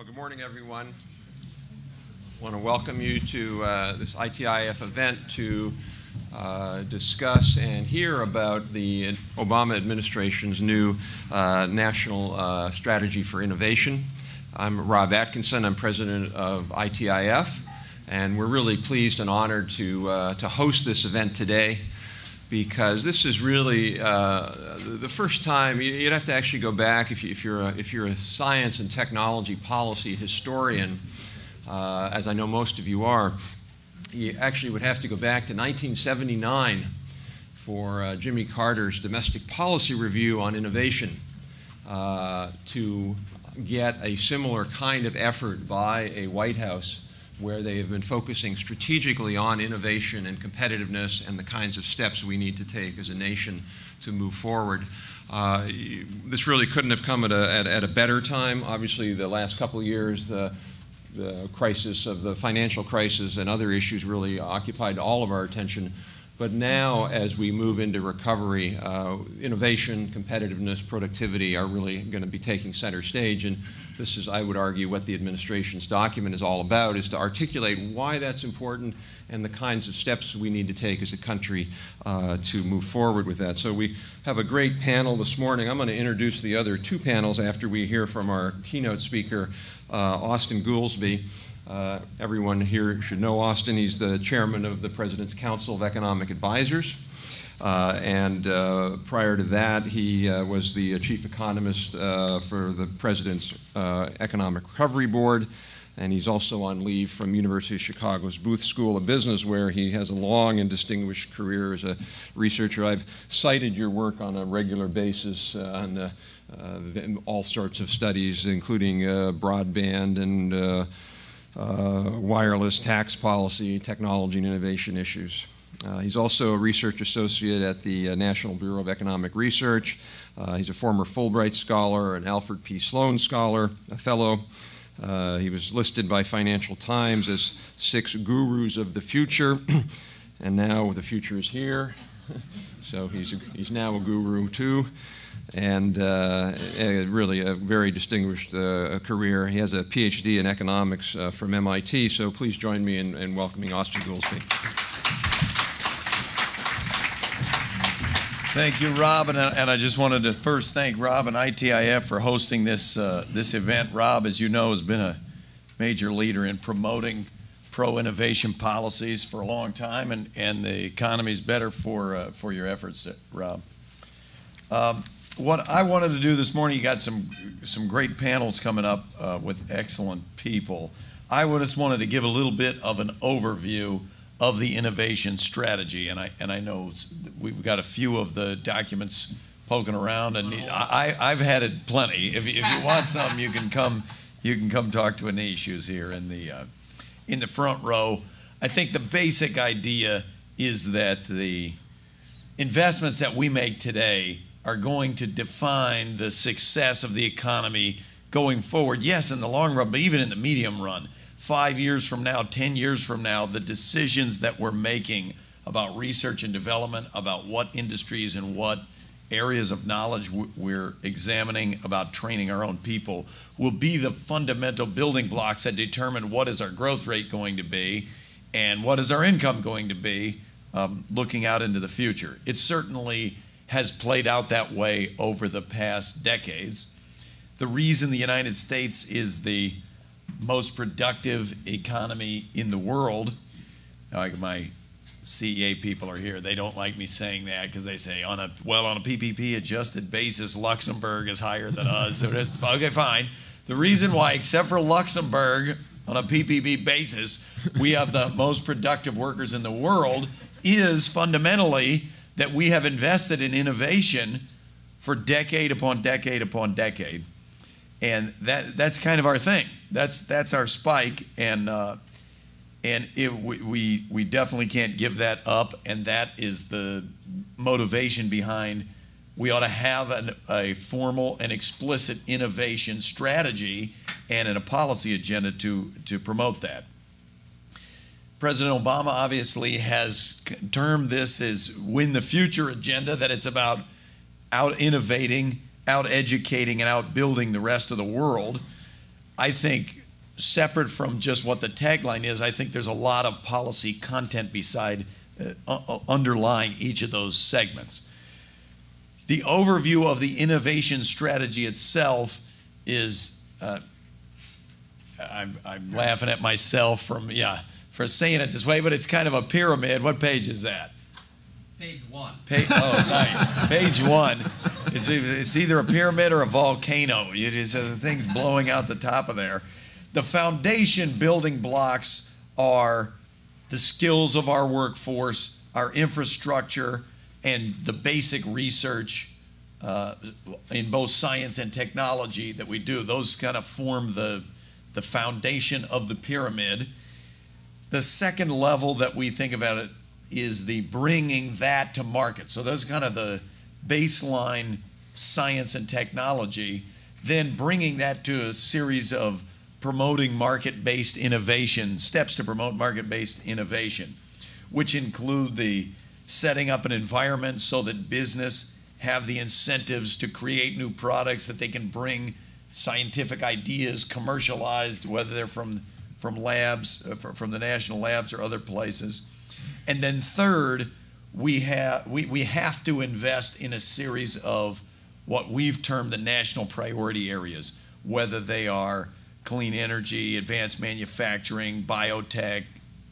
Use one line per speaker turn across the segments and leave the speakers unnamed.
Well, good morning, everyone. I want to welcome you to this ITIF event to discuss and hear about the Obama administration's new national strategy for innovation. I'm Rob Atkinson. I'm president of ITIF, and we're really pleased and honored to host this event today, because this is really the first time. You'd have to actually go back if you're a science and technology policy historian, as I know most of you are. You actually would have to go back to 1979 for Jimmy Carter's Domestic Policy Review on Innovation to get a similar kind of effort by a White House, where they have been focusing strategically on innovation and competitiveness and the kinds of steps we need to take as a nation to move forward. This really couldn't have come at a better time. Obviously, the last couple of years, the crisis of the financial crisis and other issues really occupied all of our attention. But now, as we move into recovery, innovation, competitiveness, productivity are really going to be taking center stage. And this is, I would argue, what the administration's document is all about, is to articulate why that's important and the kinds of steps we need to take as a country to move forward with that. So we have a great panel this morning. I'm going to introduce the other two panels after we hear from our keynote speaker, Austan Goolsbee. Everyone here should know Austan. He's the chairman of the President's Council of Economic Advisors. And prior to that, he was the chief economist for the President's Economic Recovery Board. And he's also on leave from University of Chicago's Booth School of Business, where he has a long and distinguished career as a researcher. I've cited your work on a regular basis on all sorts of studies, including broadband and wireless tax policy, technology and innovation issues. He's also a research associate at the National Bureau of Economic Research. He's a former Fulbright Scholar, an Alfred P. Sloan Scholar, a fellow. He was listed by Financial Times as 6 gurus of the future, and now the future is here. So he's now a guru too. And really a very distinguished career. He has a PhD in economics from MIT, so please join me in welcoming Austan Goolsbee.
Thank you, Rob, and I just wanted to first thank Rob and ITIF for hosting this event. Rob, as you know, has been a major leader in promoting pro-innovation policies for a long time, and the economy is better for your efforts, Rob. What I wanted to do this morning, you got some great panels coming up with excellent people. I just wanted to give a little bit of an overview of the innovation strategy, and I know we've got a few of the documents poking around, and I've had it plenty. If you want some, you can come talk to Anish, who's here in the front row. I think the basic idea is that the investments that we make today are going to define the success of the economy going forward. Yes, in the long run, but even in the medium run. 5 years from now, 10 years from now, the decisions that we're making about research and development, about what industries and what areas of knowledge we're examining, about training our own people, will be the fundamental building blocks that determine what is our growth rate going to be and what is our income going to be looking out into the future. It certainly has played out that way over the past decades. The reason the United States is the most productive economy in the world, like my CEA people are here, they don't like me saying that because they say on a PPP adjusted basis, Luxembourg is higher than us. Okay, fine. The reason why, except for Luxembourg, on a PPP basis, we have the most productive workers in the world is fundamentally that we have invested in innovation for decade upon decade upon decade. And that's kind of our thing. That's our spike, and we definitely can't give that up, and that is the motivation behind we ought to have a formal and explicit innovation strategy and a policy agenda to promote that. President Obama obviously has termed this as Win the Future agenda, that it's about out-innovating, out-educating, and out-building the rest of the world. I think separate from just what the tagline is, I think there's a lot of policy content beside underlying each of those segments. The overview of the innovation strategy itself is, I'm laughing at myself for saying it this way, but it's kind of a pyramid. What page is that?
Page 1.
Oh, nice. Page 1. It's either a pyramid or a volcano. It is things blowing out the top of there. The foundation building blocks are the skills of our workforce, our infrastructure, and the basic research in both science and technology that we do. Those kind of form the foundation of the pyramid. The second level that we think about it is the bringing that to market. So those are kind of the baseline science and technology, then bringing that to a series of promoting market-based innovation, steps to promote market-based innovation, which include the setting up an environment so that business have the incentives to create new products, that they can bring scientific ideas commercialized, whether they're from labs, from the national labs or other places. And then third, we have to invest in a series of what we've termed the national priority areas, whether they are clean energy, advanced manufacturing, biotech,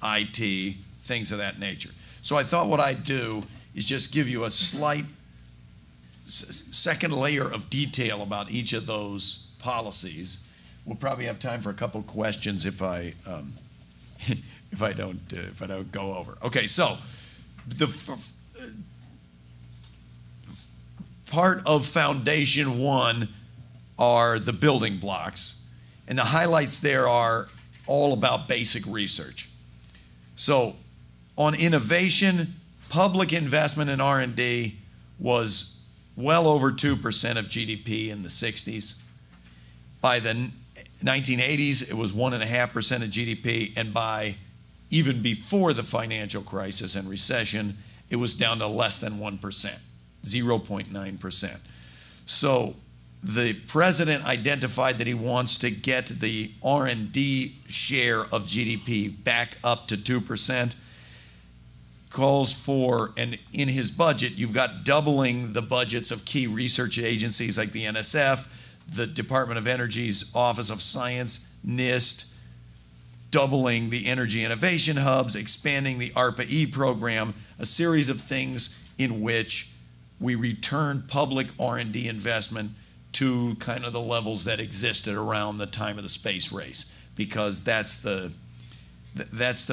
IT, things of that nature. So I thought what I'd do is just give you a slight second layer of detail about each of those policies. We'll probably have time for a couple questions if I don't go over. Okay, so the part of Foundation 1 are the building blocks. And the highlights there are all about basic research. So on innovation, public investment in R&D was well over 2% of GDP in the 60s. By the 1980s, it was 1.5% of GDP. And by even before the financial crisis and recession, it was down to less than 1%, 0.9%. So the president identified that he wants to get the R&D share of GDP back up to 2%, calls for, and in his budget, you've got doubling the budgets of key research agencies like the NSF, the Department of Energy's Office of Science, NIST, doubling the energy innovation hubs, expanding the ARPA-E program, a series of things in which we return public R&D investment to kind of the levels that existed around the time of the space race, because that's the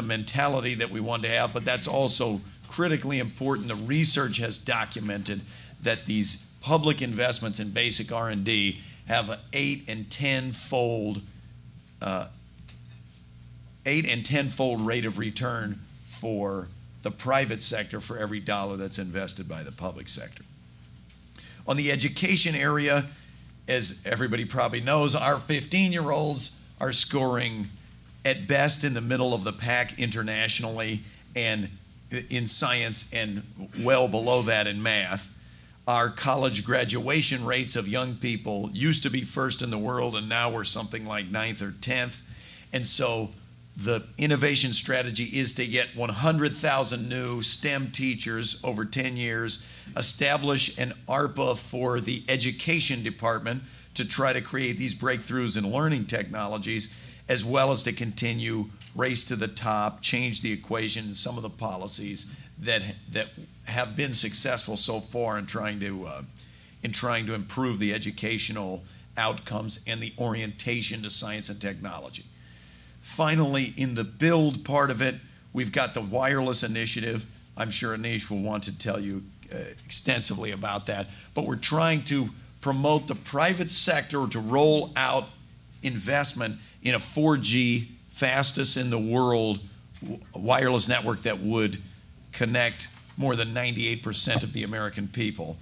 mentality that we want to have, but that's also critically important. The research has documented that these public investments in basic R&D have an 8 and 10-fold rate of return for the private sector for every dollar that's invested by the public sector. On the education area, as everybody probably knows, our 15-year-olds are scoring at best in the middle of the pack internationally and in science, and well below that in math. Our college graduation rates of young people used to be first in the world, and now we're something like 9th or 10th. And so the innovation strategy is to get 100,000 new STEM teachers over 10 years, establish an ARPA for the education department to try to create these breakthroughs in learning technologies, as well as to continue race to the top, change the equation, and some of the policies that have been successful so far in trying to improve the educational outcomes and the orientation to science and technology. Finally, in the build part of it, we've got the wireless initiative. I'm sure Anish will want to tell you extensively about that, but we're trying to promote the private sector to roll out investment in a 4G, fastest in the world wireless network that would connect more than 98% of the American people.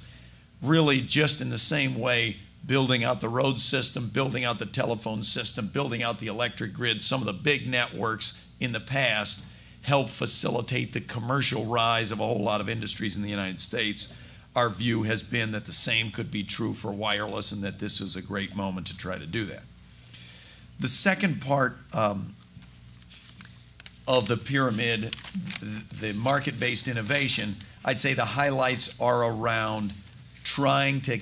Really, just in the same way, building out the road system, building out the telephone system, building out the electric grid, some of the big networks in the past help facilitate the commercial rise of a whole lot of industries in the United States. Our view has been that the same could be true for wireless, and that this is a great moment to try to do that. The second part of the pyramid, the market-based innovation, I'd say the highlights are around trying to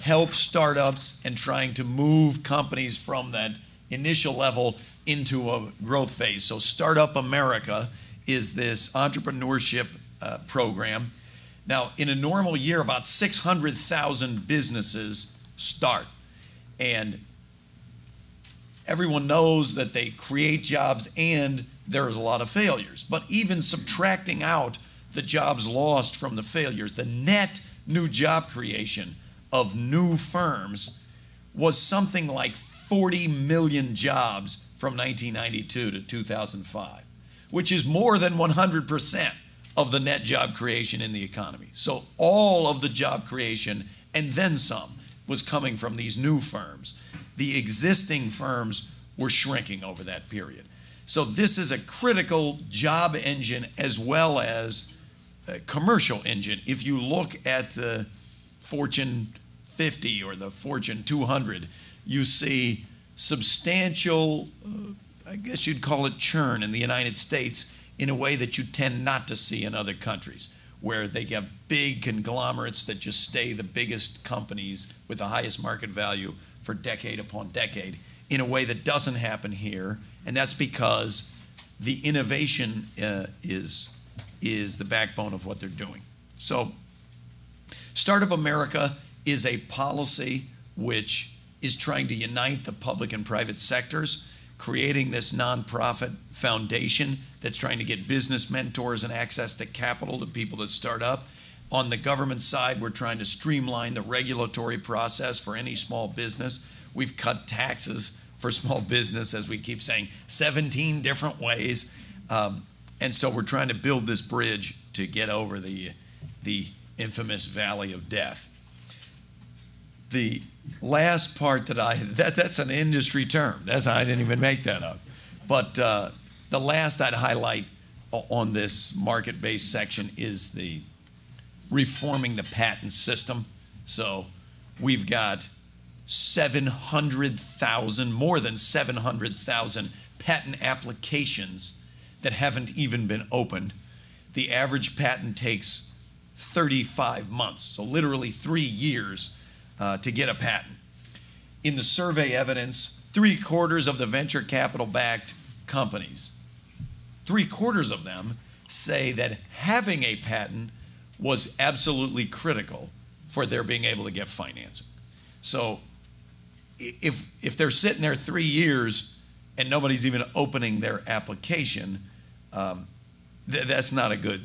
help startups and trying to move companies from that initial level into a growth phase. So Startup America is this entrepreneurship program. Now, in a normal year, about 600,000 businesses start. And everyone knows that they create jobs and there's a lot of failures. But even subtracting out the jobs lost from the failures, the net new job creation of new firms was something like 40 million jobs from 1992 to 2005, which is more than 100% of the net job creation in the economy. So all of the job creation and then some was coming from these new firms. The existing firms were shrinking over that period. So this is a critical job engine as well as a commercial engine. If you look at the Fortune 50 or the Fortune 200, you see substantial, I guess you'd call it churn in the United States in a way that you tend not to see in other countries, where they have big conglomerates that just stay the biggest companies with the highest market value for decade upon decade, in a way that doesn't happen here. And that's because the innovation is the backbone of what they're doing. So Startup America is a policy which is trying to unite the public and private sectors, creating this nonprofit foundation that's trying to get business mentors and access to capital to people that start up. On the government side, we're trying to streamline the regulatory process for any small business. We've cut taxes for small business, as we keep saying, 17 different ways. And so we're trying to build this bridge to get over the infamous valley of death. The last part that's an industry term. I didn't even make that up. But the last I'd highlight on this market-based section is the reforming the patent system. So we've got 700,000, more than 700,000 patent applications that haven't even been opened. The average patent takes 35 months, so literally 3 years to get a patent. In the survey evidence, 3/4 of the venture capital-backed companies, 3/4 of them say that having a patent was absolutely critical for their being able to get financing. So if they're sitting there 3 years and nobody's even opening their application, that's not a good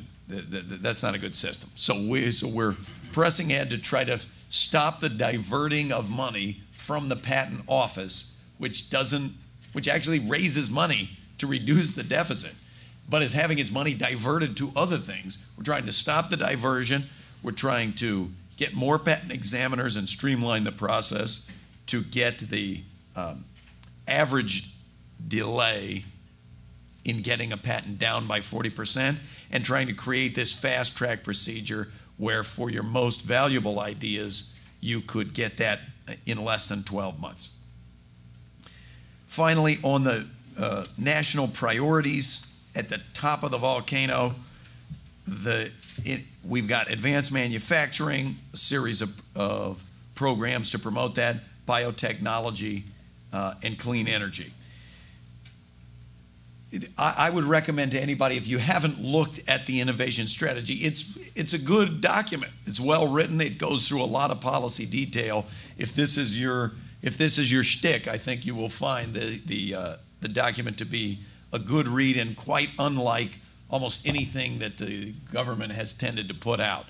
system. So we're pressing ahead to try to stop the diverting of money from the patent office, which actually raises money to reduce the deficit, but is having its money diverted to other things. We're trying to stop the diversion. We're trying to get more patent examiners and streamline the process to get the average delay in getting a patent down by 40%, and trying to create this fast track procedure where for your most valuable ideas, you could get that in less than 12 months. Finally, on the national priorities, at the top of the volcano, we've got advanced manufacturing, a series of programs to promote that, biotechnology, and clean energy. I would recommend to anybody, if you haven't looked at the innovation strategy, it's a good document. It's well written. It goes through a lot of policy detail. If this is your shtick, I think you will find the document to be a good read and quite unlike almost anything that the government has tended to put out.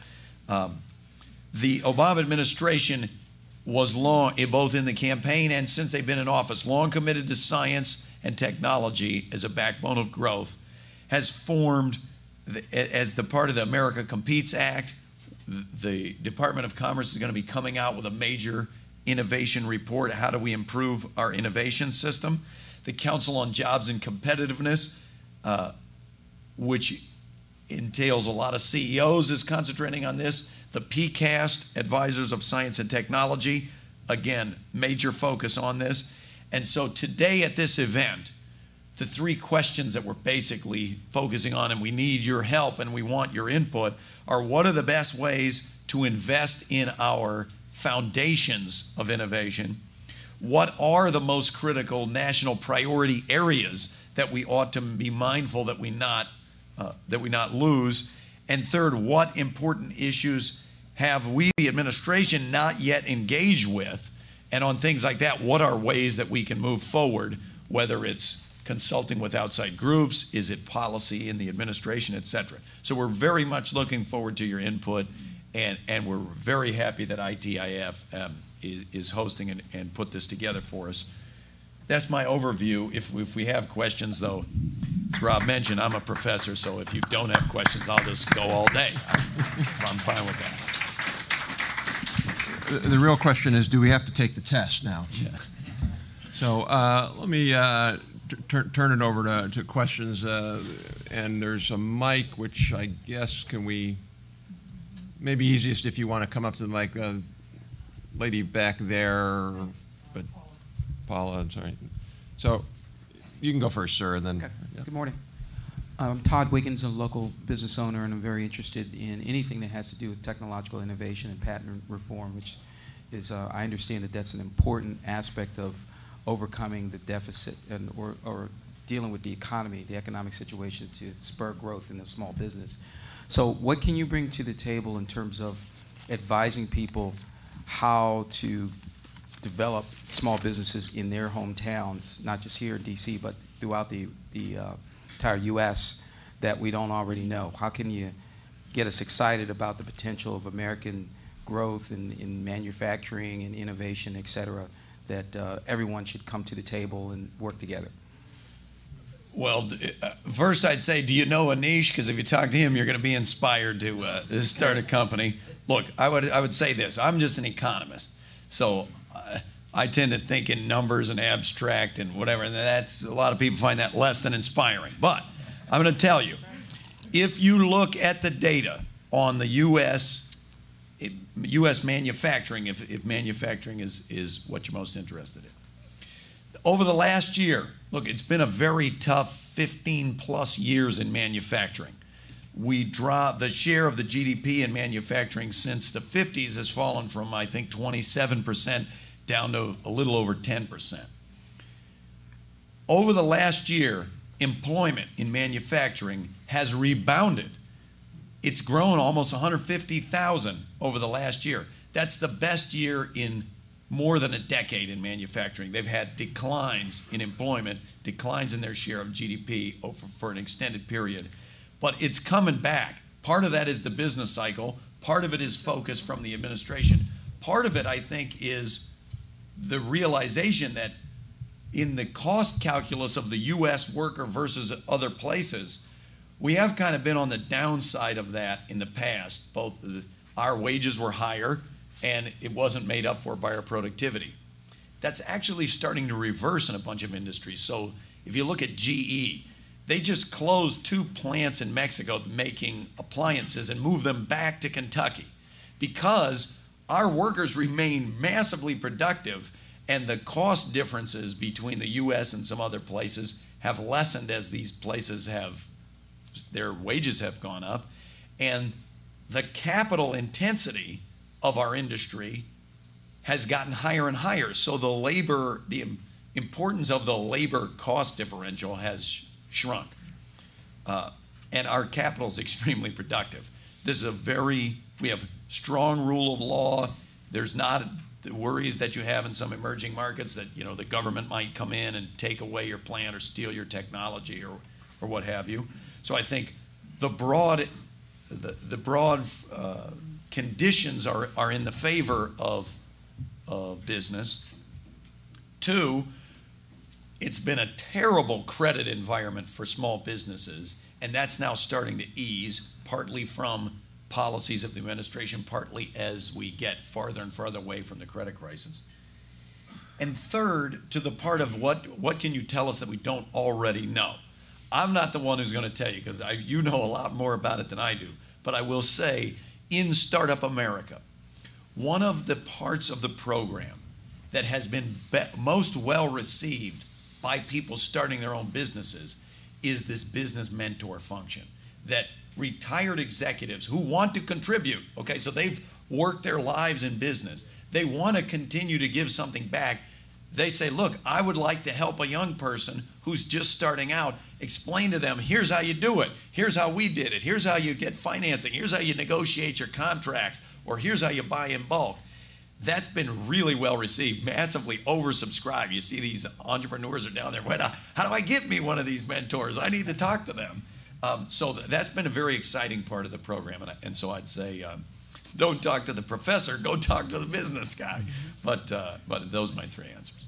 The Obama administration was long, both in the campaign and since they've been in office, long committed to science and technology as a backbone of growth, has formed, as the part of the America Competes Act, the Department of Commerce is going to be coming out with a major innovation report. How do we improve our innovation system? The Council on Jobs and Competitiveness, which entails a lot of CEOs, is concentrating on this. The PCAST, Advisors of Science and Technology, again, major focus on this. And so today at this event, the three questions that we're basically focusing on, and we need your help and we want your input, are what are the best ways to invest in our foundations of innovation? What are the most critical national priority areas that we ought to be mindful that we not lose? And third, what important issues have we, the administration, not yet engaged with? And on things like that, what are ways that we can move forward, whether it's consulting with outside groups, is it policy in the administration, et cetera. So we're very much looking forward to your input, and we're very happy that ITIF is hosting and put this together for us. That's my overview. If we have questions, though, as Rob mentioned, I'm a professor, so if you don't have questions, I'll just go all day. I'm fine with
that. The real question is, do we have to take the test now?
Yeah.
So let me turn it over to questions, and there's a mic, which I guess maybe easiest if you want to come up to the mic, lady back there, but Paula, I'm sorry. So you can go first, sir, and then.
Okay.
Yeah.
Good morning. I'm Todd Wiggins, a local business owner, and I'm very interested in anything that has to do with technological innovation and patent reform, which is, I understand that that's an important aspect of overcoming the deficit or dealing with the economy, the economic situation to spur growth in the small business. So what can you bring to the table in terms of advising people how to develop small businesses in their hometowns, not just here in DC, but throughout the entire U.S. that we don't already know? How can you get us excited about the potential of American growth in manufacturing and innovation, et cetera, that everyone should come to the table and work together?
Well, first I'd say, do you know Anish? Because if you talk to him, you're going to be inspired to start a company. Look, I would say this. I'm just an economist. So I tend to think in numbers and abstract and whatever, and that's, a lot of people find that less than inspiring. But I'm going to tell you, if you look at the data on the U.S. manufacturing, if manufacturing is what you're most interested in, over the last year, look, it's been a very tough 15+ years in manufacturing. We dropped the share of the GDP in manufacturing since the 50s has fallen from, I think, 27% down to a little over 10%. Over the last year, employment in manufacturing has rebounded. It's grown almost 150,000 over the last year. That's the best year in more than a decade in manufacturing. They've had declines in employment, declines in their share of GDP for an extended period. But it's coming back. Part of that is the business cycle. Part of it is focus from the administration. Part of it, I think, is the realization that in the cost calculus of the U.S. worker versus other places, we have kind of been on the downside of that in the past. Both our wages were higher, and it wasn't made up for by our productivity. That's actually starting to reverse in a bunch of industries. So if you look at GE, they just closed 2 plants in Mexico making appliances and moved them back to Kentucky because our workers remain massively productive, and the cost differences between the U.S. and some other places have lessened as these places their wages have gone up, and the capital intensity of our industry has gotten higher and higher. So the importance of the labor cost differential has shrunk. And our capital is extremely productive. This is we have strong rule of law. There's not the worries that you have in some emerging markets that, the government might come in and take away your plant or steal your technology or what have you. So I think the broad conditions are in the favor of business. 2, it's been a terrible credit environment for small businesses, and that's now starting to ease, partly from policies of the administration, partly as we get farther and farther away from the credit crisis. And 3rd, to the part of what can you tell us that we don't already know? I'm not the one who's going to tell you, because you know a lot more about it than I do. But I will say, in Startup America, one of the parts of the program that has been most well received by people starting their own businesses is this business mentor function. That retired executives who want to contribute, okay, so they've worked their lives in business, they want to continue to give something back. They say, look, I would like to help a young person who's just starting out, explain to them, here's how you do it, here's how we did it, here's how you get financing, here's how you negotiate your contracts, or here's how you buy in bulk. That's been really well received, massively oversubscribed. You see these entrepreneurs are down there, how do I get me one of these mentors? I need to talk to them. So that's been a very exciting part of the program. And so I'd say, don't talk to the professor, go talk to the business guy. But those are my three answers.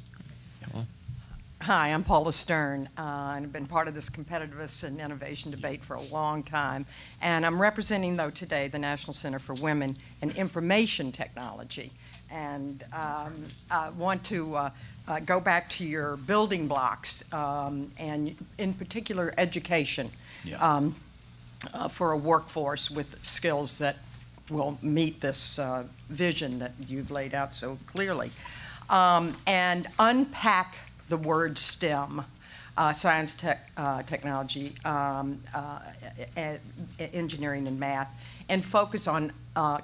Hi, I'm Paula Stern, and I've been part of this competitiveness and innovation debate for a long time. And I'm representing, though, today the National Center for Women and Information Technology. And I want to go back to your building blocks, and in particular education, for a workforce with skills that will meet this vision that you've laid out so clearly. And unpack the word STEM, science, technology, engineering, and math, and focus on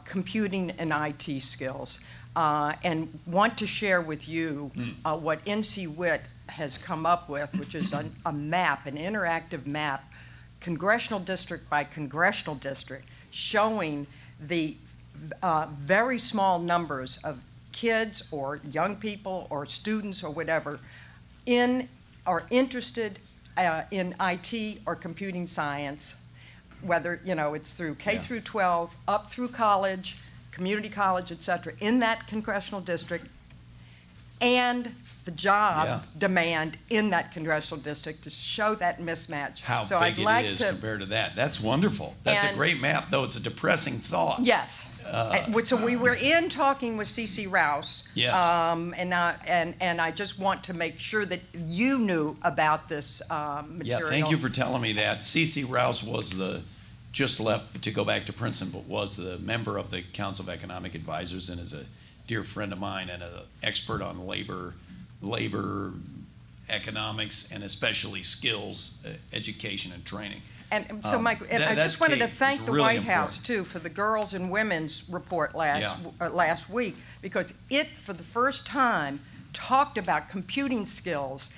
computing and IT skills. And want to share with you what NC WIT has come up with, which is a map, an interactive map, congressional district by congressional district, showing the very small numbers of kids or young people or students or whatever are interested in IT or computing science, whether it's through K through 12, up through college, community college, et cetera, in that congressional district, and the job demand in that congressional district to show that mismatch.
How big it is compared to that. That's wonderful. That's a great map, though it's a depressing thought.
Yes. So we were in talking with C.C. Rouse, and I just want to make sure that you knew about this material.
Yeah, thank you for telling me that. C.C. Rouse was just left to go back to Princeton, but was the member of the Council of Economic Advisors and is a dear friend of mine and an expert on labor economics, and especially skills, education, and training.
And so, Mike, I just wanted to thank the White House, too, for the Girls and Women's report last week, because it, for the first time, talked about computing skills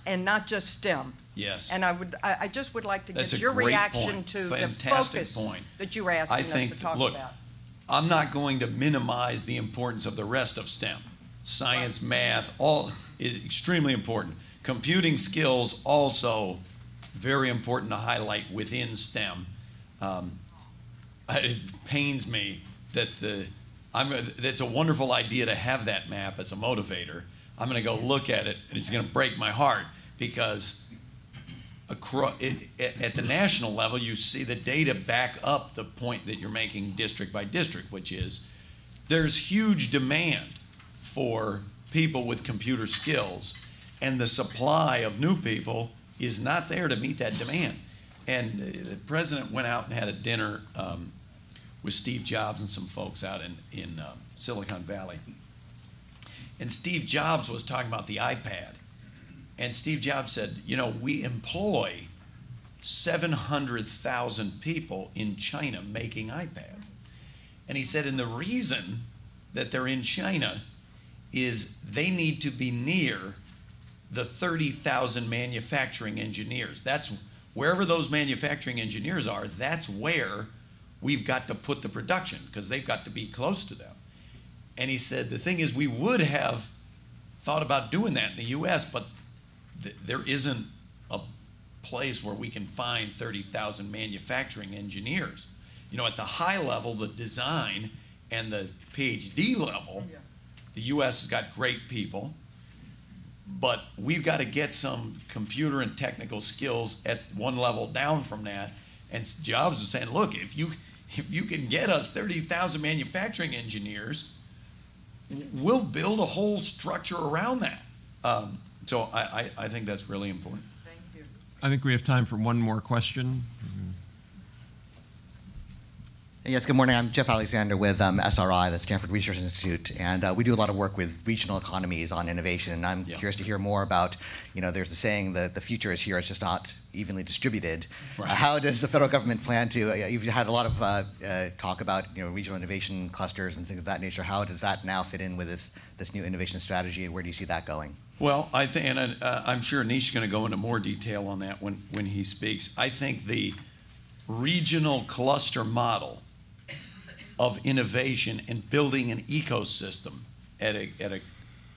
and not just STEM.
Yes.
And I just would like to get your reaction to the focus that you were asking us to talk about.
I'm not going to minimize the importance of the rest of STEM. Science, math, all is extremely important. Computing skills also very important to highlight within STEM. It pains me that it's a wonderful idea to have that map as a motivator. I'm going to go look at it, and it's going to break my heart, because at the national level, you see the data back up the point that you're making district by district, which is there's huge demand for people with computer skills, and the supply of new people is not there to meet that demand. And the president went out and had a dinner with Steve Jobs and some folks out in Silicon Valley. And Steve Jobs was talking about the iPad. And Steve Jobs said, we employ 700,000 people in China making iPads. And he said, and the reason that they're in China is they need to be near the 30,000 manufacturing engineers. That's wherever those manufacturing engineers are, that's where we've got to put the production, because they've got to be close to them. And he said, the thing is, we would have thought about doing that in the US, but there isn't a place where we can find 30,000 manufacturing engineers. At the high level, the design and the PhD level, the US has got great people, but we've got to get some computer and technical skills at one level down from that. And Jobs was saying, look, if you can get us 30,000 manufacturing engineers, we'll build a whole structure around that. So I think that's really important.
Thank you.
I think we have time for one more question.
Yes, good morning. I'm Jeff Alexander with SRI, the Stanford Research Institute, and we do a lot of work with regional economies on innovation, and I'm curious to hear more about, there's the saying that the future is here, it's just not evenly distributed.
Right.
How does the federal government plan to, you've had a lot of talk about, regional innovation clusters and things of that nature. How does that now fit in with this new innovation strategy, and where do you see that going?
Well, I think, and I'm sure Anish is going to go into more detail on that when he speaks. I think the regional cluster model of innovation and building an ecosystem at a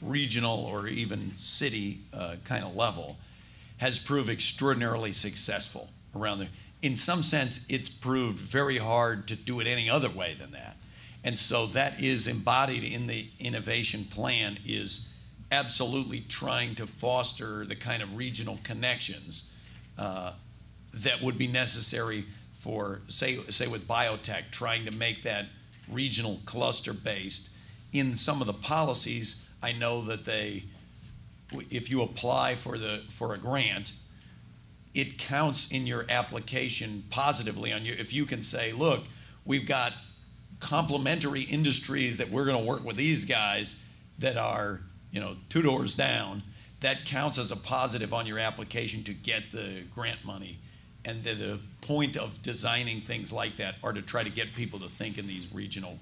regional or even city kind of level has proved extraordinarily successful around there. In some sense, it's proved very hard to do it any other way than that. And so that is embodied in the innovation plan, is absolutely trying to foster the kind of regional connections that would be necessary for, say with biotech, trying to make that regional cluster based. In some of the policies, I know that if you apply for a grant, it counts in your application positively on you. If you can say, look, we've got complementary industries that we're going to work with these guys that are, 2 doors down, that counts as a positive on your application to get the grant money. And the point of designing things like that are to try to get people to think in these regional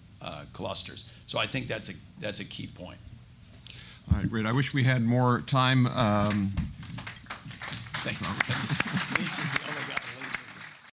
clusters. So I think that's a key point.
All right, great. I wish we had more time.
Thank you.